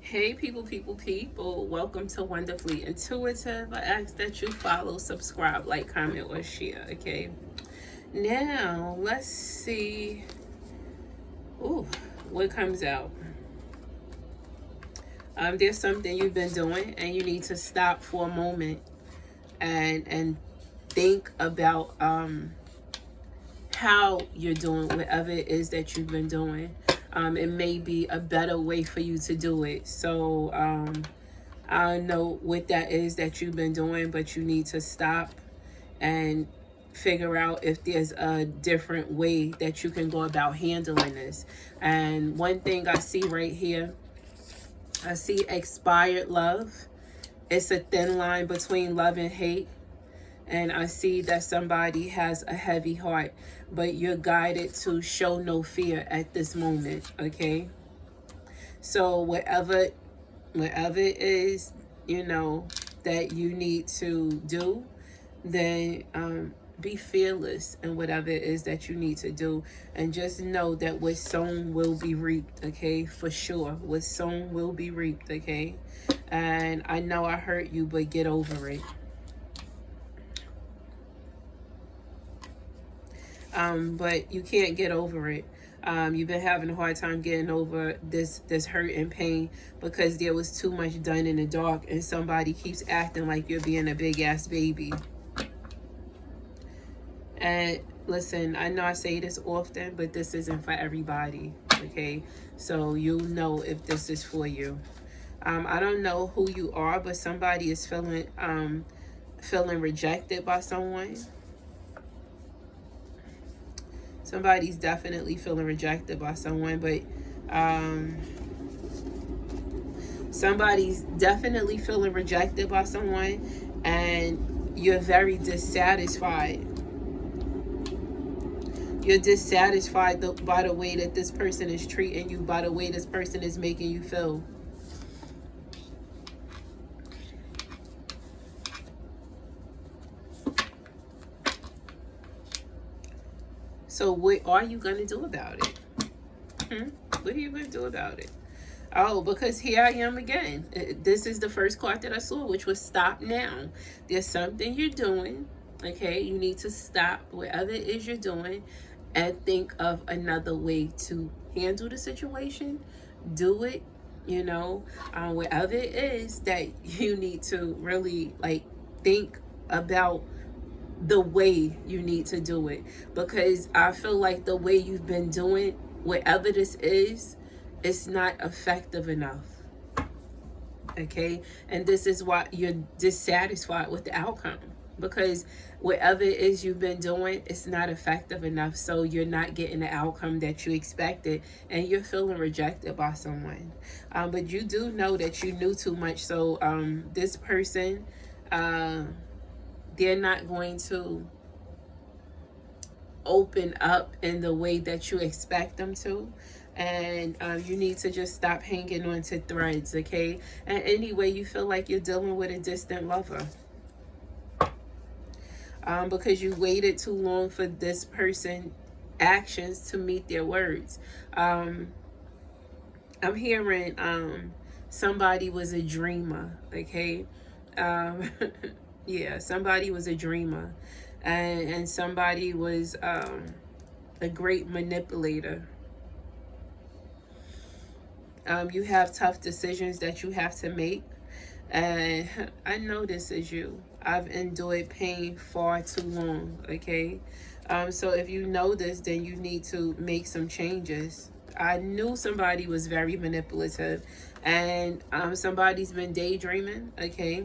Hey, people. Welcome to Wonderfully Intuitive. I ask that you follow, subscribe, like, comment, or share, okay? Now, let's see. Ooh, what comes out. There's something you've been doing, and you need to stop for a moment and think about how you're doing whatever it is that you've been doing. It may be a better way for you to do it. So I don't know what that is that you've been doing, but you need to stop and figure out if there's a different way that you can go about handling this. And one thing I see right here, I see expired love. It's a thin line between love and hate. And I see that somebody has a heavy heart, but you're guided to show no fear at this moment, okay? So whatever it is, that you need to do, then be fearless in whatever it is that you need to do. And just know that what's sown will be reaped, okay? For sure. What's sown will be reaped, okay? And I know I hurt you, but get over it. But you can't get over it. You've been having a hard time getting over this hurt and pain because there was too much done in the dark, and somebody keeps acting like you're being a big ass baby. And listen, I know I say this often, but this isn't for everybody, okay? So you'll know if this is for you. I don't know who you are, but somebody is feeling rejected by someone. Somebody's definitely feeling rejected by someone, but somebody's definitely feeling rejected by someone, and you're very dissatisfied. You're dissatisfied by the way that this person is treating you, by the way this person is making you feel. So what are you going to do about it? What are you going to do about it? Oh, because here I am again. This is the first card that I saw, which was stop now. There's something you're doing, okay? You need to stop whatever it is you're doing and think of another way to handle the situation. Do it, whatever it is that you need to really think about the way you need to do it, because I feel like the way you've been doing whatever this is, it's not effective enough, okay? And this is why you're dissatisfied with the outcome, because whatever it is you've been doing, it's not effective enough. So you're not getting the outcome that you expected, and you're feeling rejected by someone. But you do know that you knew too much. So this person, they're not going to open up in the way that you expect them to. And you need to just stop hanging on to threads, okay? And anyway, you feel like you're dealing with a distant lover, because you waited too long for this person's actions to meet their words. I'm hearing somebody was a dreamer, okay? Yeah, somebody was a dreamer, and somebody was a great manipulator. You have tough decisions that you have to make, and I know this is you. I've endured pain far too long, okay? So if you know this, then you need to make some changes. I knew somebody was very manipulative, and somebody's been daydreaming, okay?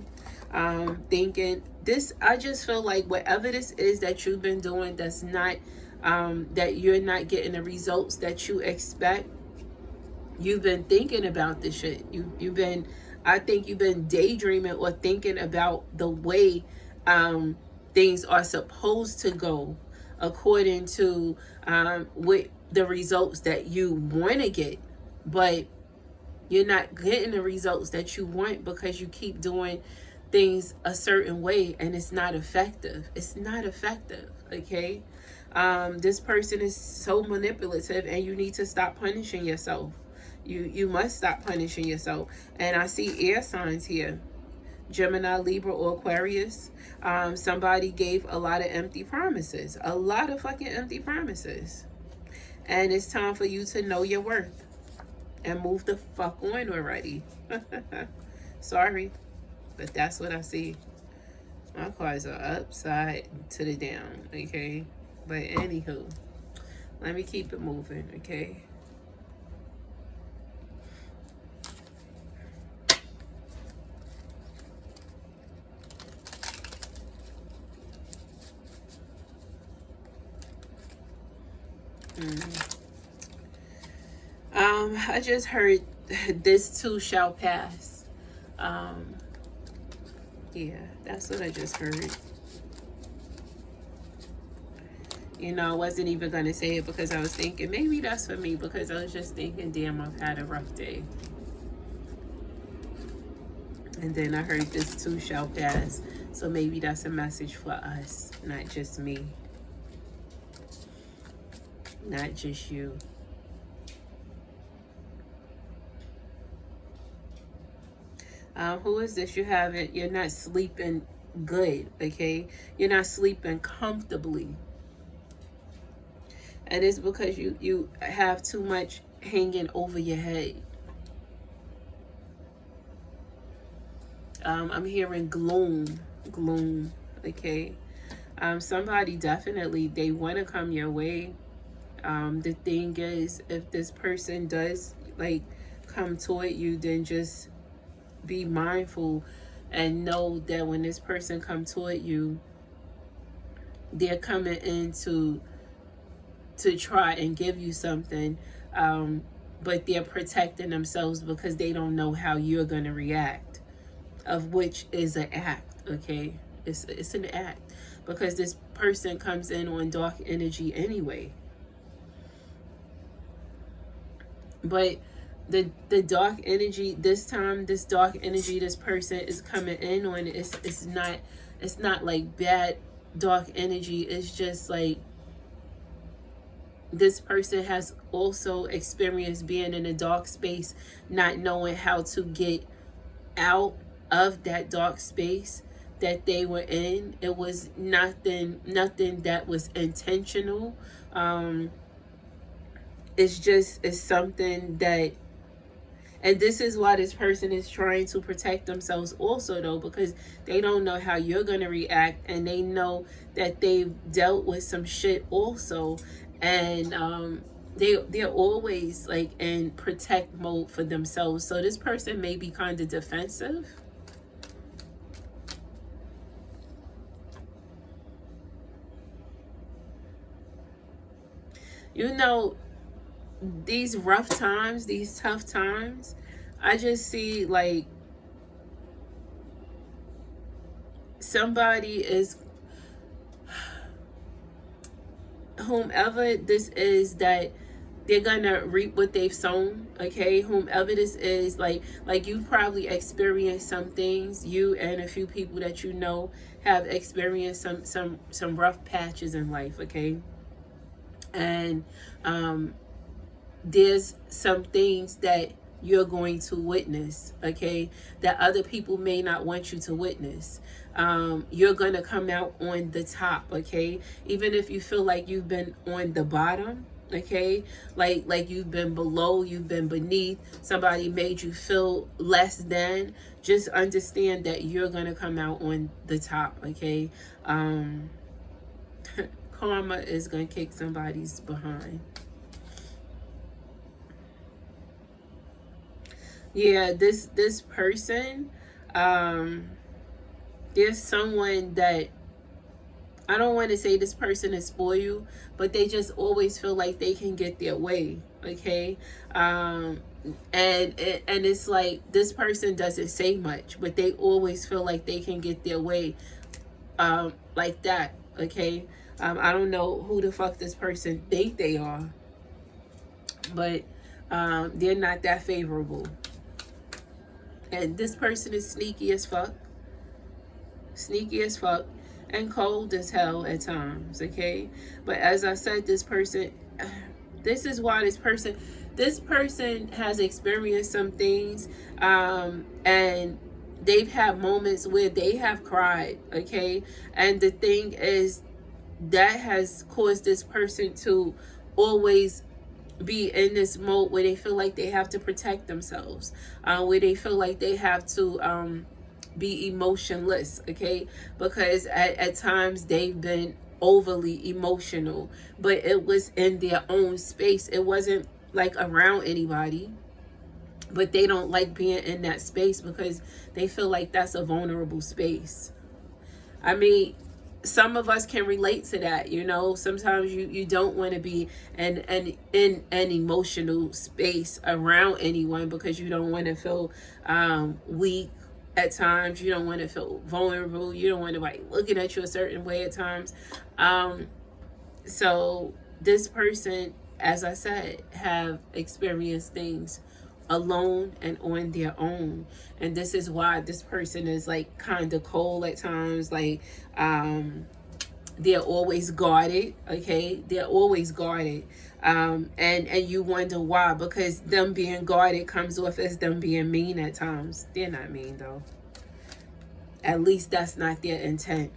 Thinking this, I just feel like whatever this is that you've been doing, that's not that you're not getting the results that you expect. You've been thinking about this shit. I think you've been daydreaming or thinking about the way things are supposed to go according to what the results that you want to get, but you're not getting the results that you want because you keep doing things a certain way, and it's not effective. It's not effective, okay? This person is so manipulative, and you need to stop punishing yourself. You must stop punishing yourself. And I see air signs here. Gemini, Libra, or Aquarius. Somebody gave a lot of empty promises. A lot of fucking empty promises. And it's time for you to know your worth. And move the fuck on already. Sorry. But that's what I see. My cards are upside to the down. Okay. But anywho. Let me keep it moving. Okay. I just heard this too shall pass. Yeah, that's what I just heard. You know, I wasn't even going to say it because I was thinking maybe that's for me, because I was just thinking, damn, I've had a rough day. And then I heard this too shall pass. So maybe that's a message for us, not just me. Not just you. Who is this? You're not sleeping good, okay? You're not sleeping comfortably. And it's because you have too much hanging over your head. I'm hearing gloom, okay? Somebody definitely, they want to come your way. The thing is, if this person does, like, come toward you, then just be mindful and know that when this person comes toward you, they're coming in to try and give you something, but they're protecting themselves because they don't know how you're going to react, of which is an act, okay? It's an act, because this person comes in on dark energy anyway. But the dark energy this time, this dark energy this person is coming in on, it's not like bad dark energy. It's just like this person has also experienced being in a dark space, not knowing how to get out of that dark space that they were in. It was nothing that was intentional. It's something that, and this is why this person is trying to protect themselves also, though, because they don't know how you're going to react, and they know that they've dealt with some shit also, and they're always like in protect mode for themselves. So this person may be kind of defensive. You know, these rough times, these tough times, I just see like somebody is, whomever this is, that they're gonna reap what they've sown, okay? Whomever this is, like you've probably experienced some things. You and a few people that you know have experienced some rough patches in life, okay? And there's some things that you're going to witness, okay, that other people may not want you to witness. You're going to come out on the top, okay, even if you feel like you've been on the bottom, okay, like you've been below, you've been beneath, somebody made you feel less than. Just understand that you're going to come out on the top, okay. Karma is going to kick somebody's behind. Yeah, this person, there's someone that, I don't want to say this person is for you, but they just always feel like they can get their way, okay? And it's like this person doesn't say much, but they always feel like they can get their way, like that, okay? I don't know who the fuck this person think they are, but they're not that favorable. And this person is sneaky as fuck, and cold as hell at times, okay? But as I said, this person, this is why this person, this person has experienced some things, and they've had moments where they have cried, okay? And the thing is, that has caused this person to always be in this mode where they feel like they have to protect themselves, where they feel like they have to be emotionless, okay? Because at times they've been overly emotional, but it was in their own space. It wasn't like around anybody, but they don't like being in that space because they feel like that's a vulnerable space. I mean, some of us can relate to that, you know. Sometimes you don't want to be in an emotional space around anyone because you don't want to feel weak at times. You don't want to feel vulnerable. You don't want anybody looking at you a certain way at times. So this person, as I said, have experienced things alone and on their own, and this is why this person is like kind of cold at times. Like they're always guarded, okay? They're always guarded, and you wonder why, because them being guarded comes off as them being mean at times. They're not mean though. At least that's not their intent.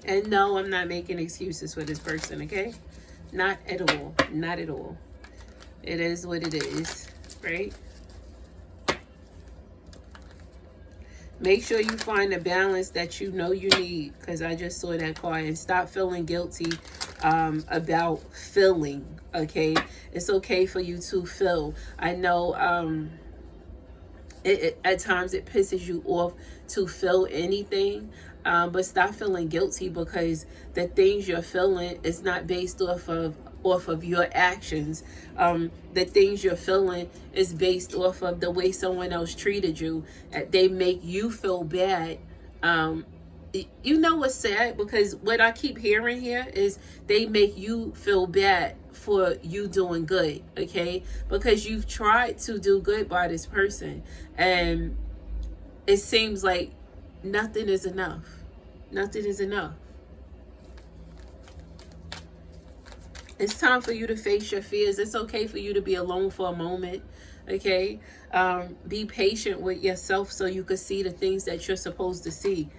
And no, I'm not making excuses for this person, okay? Not at all. Not at all. It is what it is, right? Make sure you find the balance that you know you need, because I just saw that card. And stop feeling guilty about feeling, okay? It's okay for you to feel. I know at times it pisses you off to feel anything, but stop feeling guilty, because the things you're feeling is not based off of your actions. The things you're feeling is based off of the way someone else treated you. They make you feel bad. You know what's sad? Because what I keep hearing here is they make you feel bad for you doing good, okay? Because you've tried to do good by this person, and it seems like nothing is enough. Nothing is enough. It's time for you to face your fears. It's okay for you to be alone for a moment, okay? Be patient with yourself so you can see the things that you're supposed to see.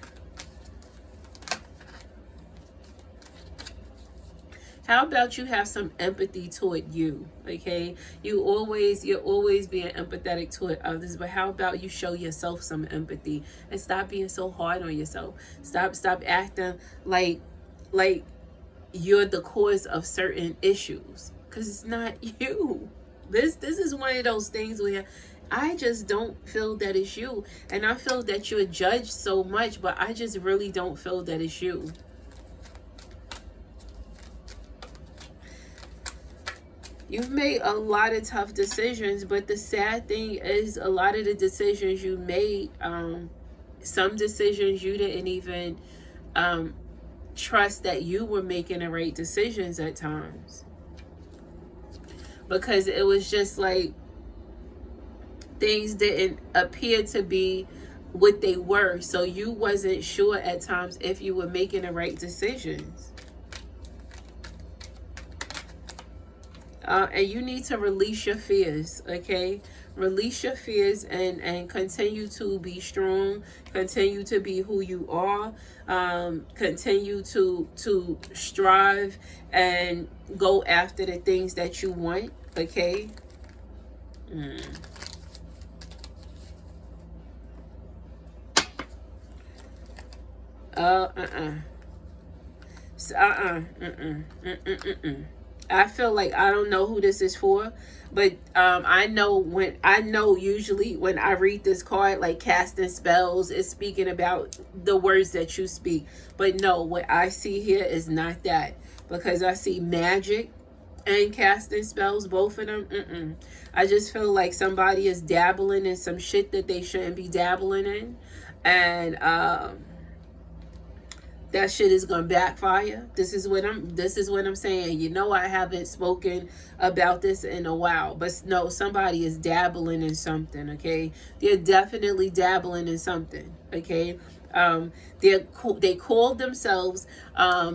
How about you have some empathy toward you, okay? You're always being empathetic toward others, but how about you show yourself some empathy and stop being so hard on yourself? Stop acting like you're the cause of certain issues, because it's not you. This is one of those things where I just don't feel that it's you, and I feel that you're judged so much, but I just really don't feel that it's you. You've made a lot of tough decisions, but the sad thing is a lot of the decisions you made, some decisions you didn't even trust that you were making the right decisions at times. Because it was just like things didn't appear to be what they were. So you wasn't sure at times if you were making the right decisions. And you need to release your fears, okay? Release your fears and continue to be strong. Continue to be who you are. Continue to strive and go after the things that you want, okay? I feel like I don't know who this is for, but I know usually when I read this card, like casting spells, it's speaking about the words that you speak. But no, what I see here is not that, because I see magic and casting spells, both of them. I just feel like somebody is dabbling in some shit that they shouldn't be dabbling in, and that shit is gonna backfire. This is what I'm saying. You know, I haven't spoken about this in a while, but no, somebody is dabbling in something. Okay, they're definitely dabbling in something. Okay, they call themselves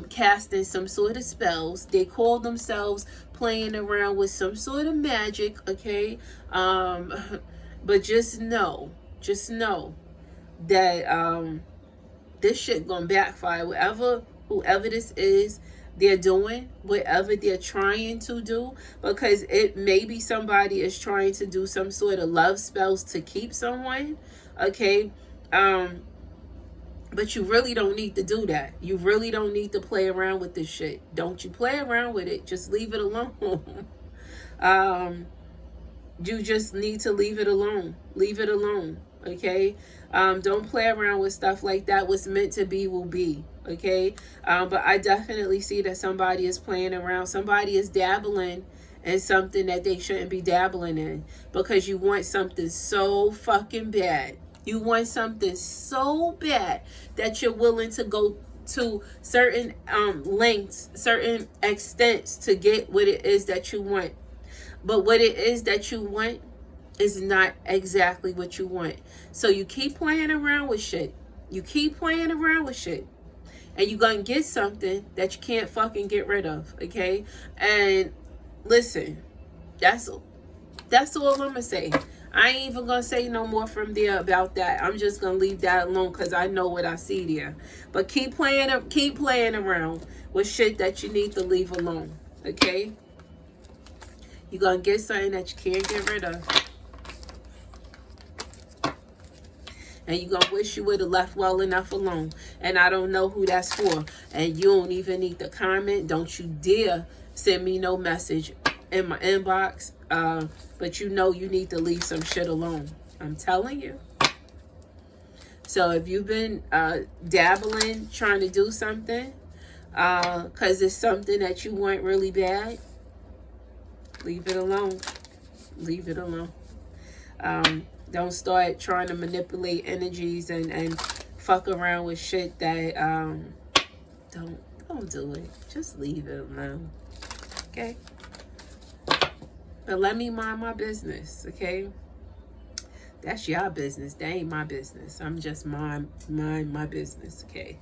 casting some sort of spells. They call themselves playing around with some sort of magic. Okay, but just know that this shit gonna backfire. Whoever this is, they're doing whatever they're trying to do, because it maybe somebody is trying to do some sort of love spells to keep someone. Okay, but you really don't need to do that. You really don't need to play around with this shit. Don't you play around with it. Just leave it alone. You just need to leave it alone. Leave it alone. Okay? Don't play around with stuff like that. What's meant to be will be. Okay? But I definitely see that somebody is playing around. Somebody is dabbling in something that they shouldn't be dabbling in, because you want something so fucking bad. You want something so bad that you're willing to go to certain lengths, certain extents to get what it is that you want. But what it is that you want is not exactly what you want. So you keep playing around with shit. You keep playing around with shit. And you're going to get something that you can't fucking get rid of. Okay? And listen, that's all I'm going to say. I ain't even going to say no more from there about that. I'm just going to leave that alone because I know what I see there. But keep playing around with shit that you need to leave alone. Okay? You're going to get something that you can't get rid of. And you're going to wish you would have left well enough alone. And I don't know who that's for. And you don't even need to comment. Don't you dare send me no message in my inbox. But you know you need to leave some shit alone. I'm telling you. So if you've been dabbling, trying to do something, because it's something that you want really bad, leave it alone. Leave it alone. Don't start trying to manipulate energies and fuck around with shit that don't do it. Just leave it alone. Okay? But let me mind my business, okay? That's your business. That ain't my business. I'm just mind my business, okay?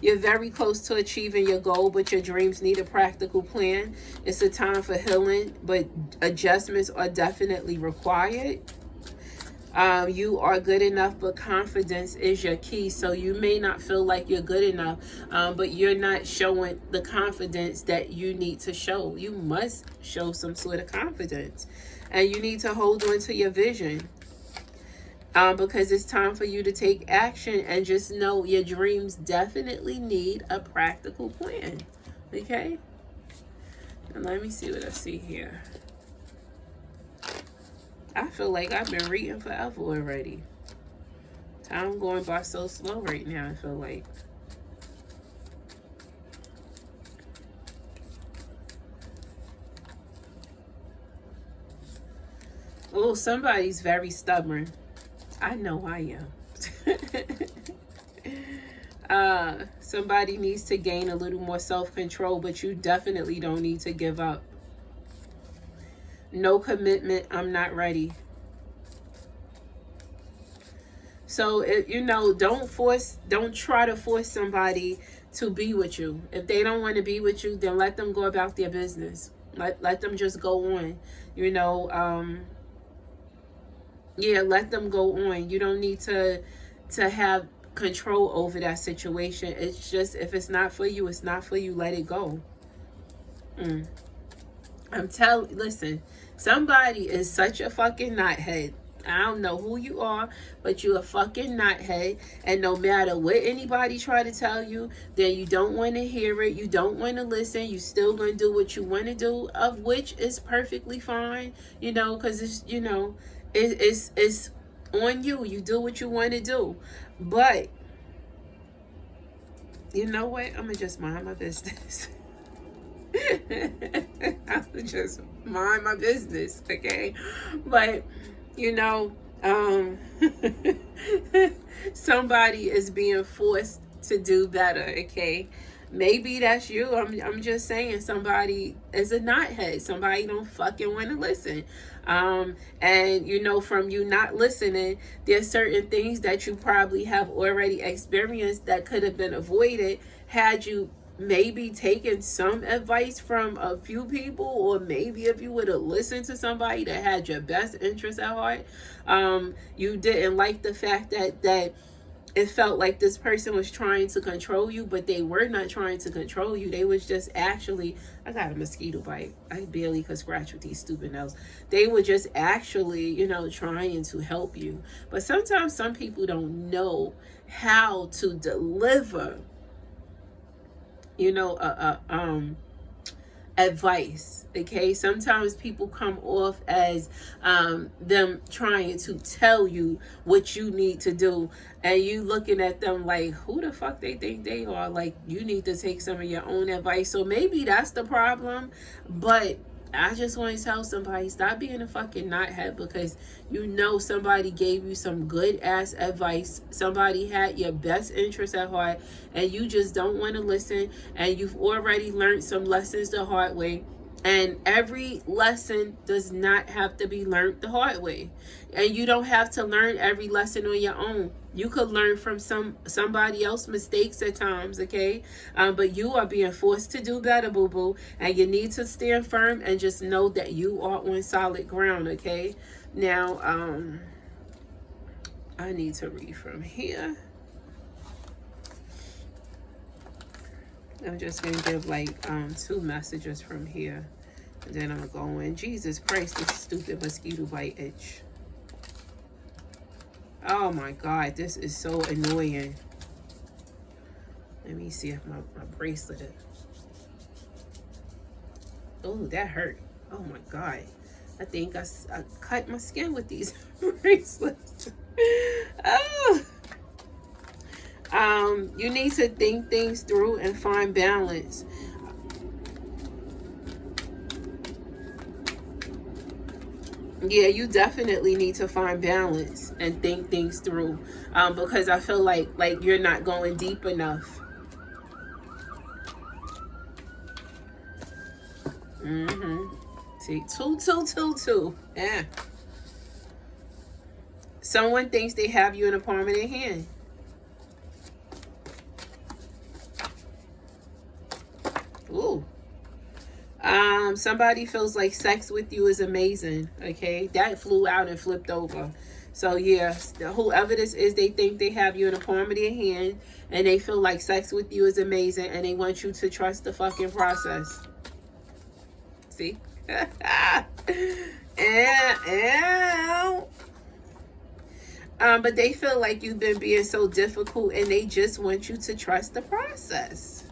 You're very close to achieving your goal, but your dreams need a practical plan. It's a time for healing, but adjustments are definitely required. You are good enough, but confidence is your key. So you may not feel like you're good enough, but you're not showing the confidence that you need to show. You must show some sort of confidence, and you need to hold on to your vision. Because it's time for you to take action, and just know your dreams definitely need a practical plan. Okay? And let me see what I see here. I feel like I've been reading forever already. Time going by so slow right now, I feel like. Oh, somebody's very stubborn. I know I am. Somebody needs to gain a little more self-control, but you definitely don't need to give up. No commitment. I'm not ready. So, don't try to force somebody to be with you. If they don't want to be with you, then let them go about their business. Let them just go on. Yeah, let them go on. You don't need to have control over that situation. It's just, if it's not for you, it's not for you. Let it go. Listen, somebody is such a fucking knothead. I don't know who you are, but you're a fucking knothead. And no matter what anybody try to tell you, then you don't want to hear it. You don't want to listen. You still going to do what you want to do, of which is perfectly fine, because it's, it's on you. You do what you want to do. But you know what? I'm going to just mind my business. I'm just mind my business, okay? But Um, somebody is being forced to do better, okay? Maybe that's you. I'm just saying somebody is a knothead. Somebody don't fucking want to listen. And you know, from you not listening, there's certain things that you probably have already experienced that could have been avoided had you maybe taken some advice from a few people, or maybe if you would have listened to somebody that had your best interest at heart. You didn't like the fact that it felt like this person was trying to control you, but they were not trying to control you. They was just actually, I got a mosquito bite. I barely could scratch with these stupid nails. They were just actually, you know, trying to help you. But sometimes some people don't know how to deliver, you know, advice. Okay, sometimes people come off as them trying to tell you what you need to do, and you looking at them like, who the fuck they think they are? Like, you need to take some of your own advice. So maybe that's the problem. But I just want to tell somebody, stop being a fucking knothead, because you know somebody gave you some good ass advice. Somebody had your best interest at heart, and you just don't want to listen. And you've already learned some lessons the hard way. And every lesson does not have to be learned the hard way. And you don't have to learn every lesson on your own. You could learn from somebody else's mistakes at times, okay? But you are being forced to do better, boo-boo. And you need to stand firm and just know that you are on solid ground, okay? Now, I need to read from here. I'm just going to give like 2 messages from here. And then I'm going to go in. Jesus Christ, this stupid mosquito bite itch. Oh my God, this is so annoying. Let me see if my bracelet is. Oh, that hurt. Oh my God. I think I cut my skin with these bracelets. Oh. You need to think things through and find balance. Yeah, you definitely need to find balance and think things through, because I feel like you're not going deep enough. See, 2, 2, 2, 2. Yeah. Someone thinks they have you in a palm of their hand. Ooh. Somebody feels like sex with you is amazing. Okay, that flew out and flipped over. So yeah, whoever this is, they think they have you in the palm of their hand, and they feel like sex with you is amazing, and they want you to trust the fucking process. See? But they feel like you've been being so difficult, and they just want you to trust the process.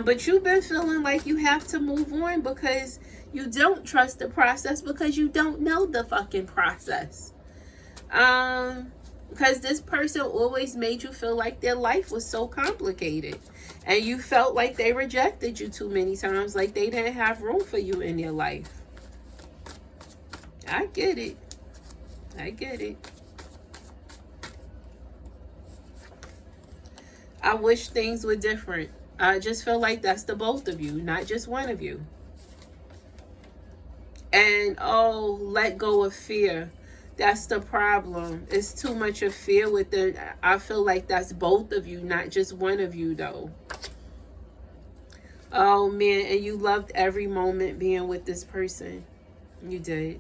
But you've been feeling like you have to move on because you don't trust the process, because you don't know the fucking process. Because this person always made you feel like their life was so complicated, and you felt like they rejected you too many times, like they didn't have room for you in their life. I get it. I get it. I wish things were different. I just feel like that's the both of you, not just one of you. And oh, let go of fear. That's the problem. It's too much of fear within. I feel like that's both of you, not just one of you, though. Oh man, and you loved every moment being with this person. You did.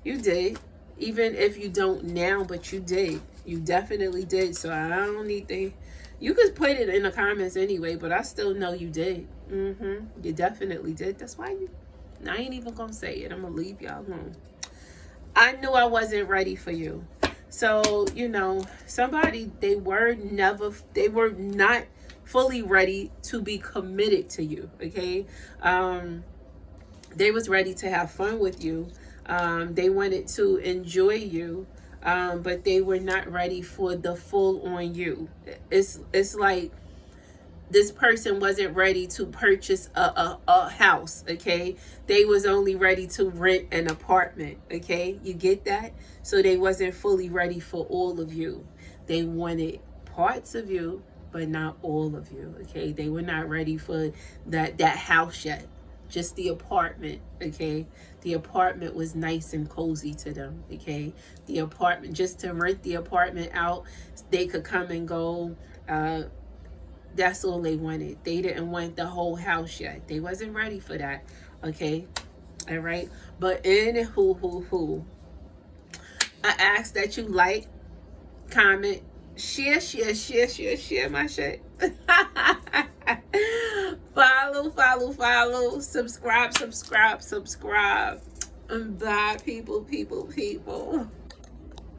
You did. Even if you don't now, but you did. You definitely did. So I don't need to. You could put it in the comments anyway, but I still know you did. You definitely did. That's why I ain't even gonna say it. I'm gonna leave y'all alone. I knew I wasn't ready for you. So, you know, somebody, they were not fully ready to be committed to you, okay? They was ready to have fun with you. They wanted to enjoy you. But they were not ready for the full on you. It's like this person wasn't ready to purchase a house, okay? They was only ready to rent an apartment, okay? You get that? So they wasn't fully ready for all of you. They wanted parts of you, but not all of you, okay? They were not ready for that house yet. Just the apartment, okay? The apartment was nice and cozy to them, okay? The apartment, just to rent the apartment out, they could come and go. That's all they wanted. They didn't want the whole house yet. They wasn't ready for that, okay? All right? But anywho, I ask that you like, comment, share my shit. Follow, subscribe. Bye, people.